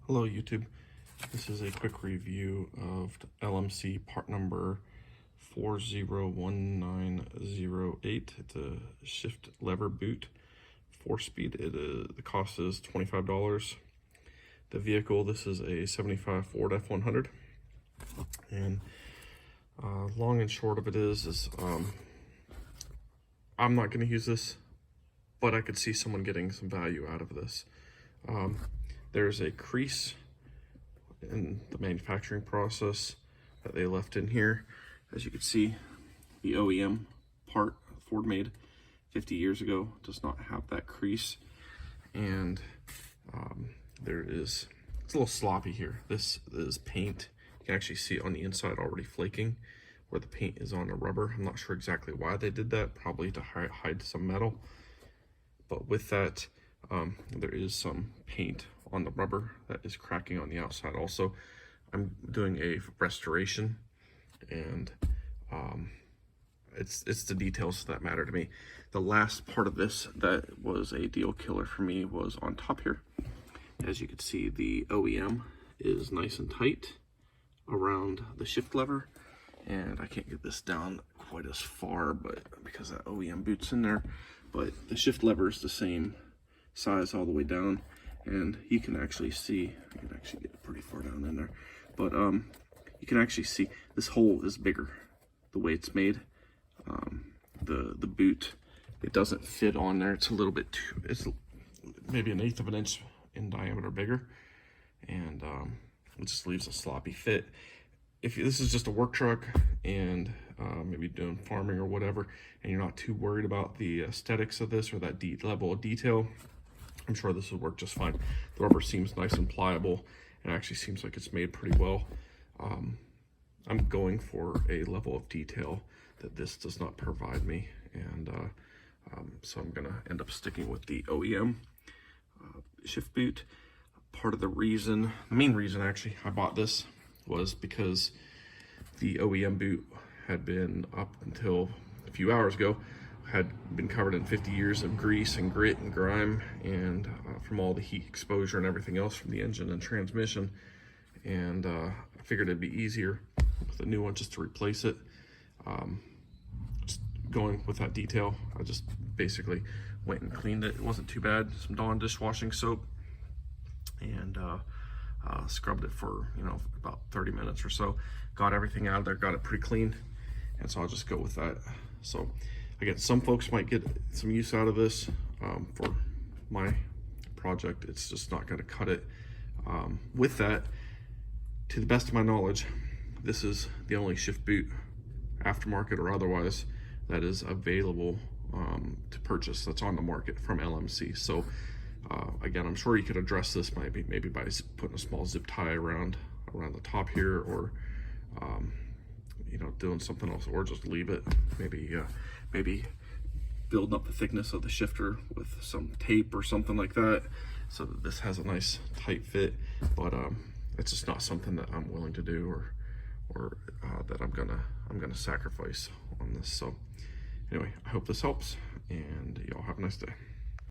Hello YouTube. This is a quick review of LMC part number 401908. It's a shift lever boot, 4-speed. The cost is $25. The vehicle, this is a 75 Ford F100. And long and short of it is I'm not going to use this, but I could see someone getting some value out of this. There's a crease in the manufacturing process that they left in here. As you can see, the OEM part Ford made 50 years ago does not have that crease, and it's a little sloppy here. This is paint. You can actually see it on the inside already flaking where the paint is on the rubber. I'm not sure exactly why they did that, probably to hide some metal. But with that, there is some paint on the rubber that is cracking on the outside also. I'm doing a restoration, and it's the details that matter to me. The last part of this that was a deal killer for me was on top here. As you can see, the OEM is nice and tight around the shift lever, and I can't get this down quite as far, but because that OEM boot's in there, but the shift lever is the same size all the way down, and you can actually see, I can actually get it pretty far down in there, but you can actually see this hole is bigger the way it's made. The boot, it doesn't fit on there. It's a little bit too, it's maybe 1/8 of an inch in diameter bigger, and it just leaves a sloppy fit. If this is just a work truck and maybe doing farming or whatever, and you're not too worried about the aesthetics of this or that level of detail, I'm sure this will work just fine. The rubber seems nice and pliable, and actually seems like it's made pretty well. I'm going for a level of detail that this does not provide me, and so I'm gonna end up sticking with the OEM shift boot. Part of the main reason actually I bought this was because the OEM boot had been, up until a few hours ago, had been covered in 50 years of grease and grit and grime, and from all the heat exposure and everything else from the engine and transmission. And I figured it'd be easier with a new one just to replace it. Just going with that detail, I just basically went and cleaned it. It wasn't too bad. Some Dawn dishwashing soap, and scrubbed it for about 30 minutes or so. Got everything out of there, got it pretty clean, and so I'll just go with that. So again, some folks might get some use out of this. For my project, it's just not going to cut it. With that, to the best of my knowledge, this is the only shift boot, aftermarket or otherwise, that is available to purchase, that's on the market from LMC. So again, I'm sure you could address this maybe by putting a small zip tie around the top here, or doing something else, or just leave it. Maybe building up the thickness of the shifter with some tape or something like that, so that this has a nice tight fit. But it's just not something that I'm willing to do, or that I'm gonna sacrifice on this. So anyway, I hope this helps, and y'all have a nice day.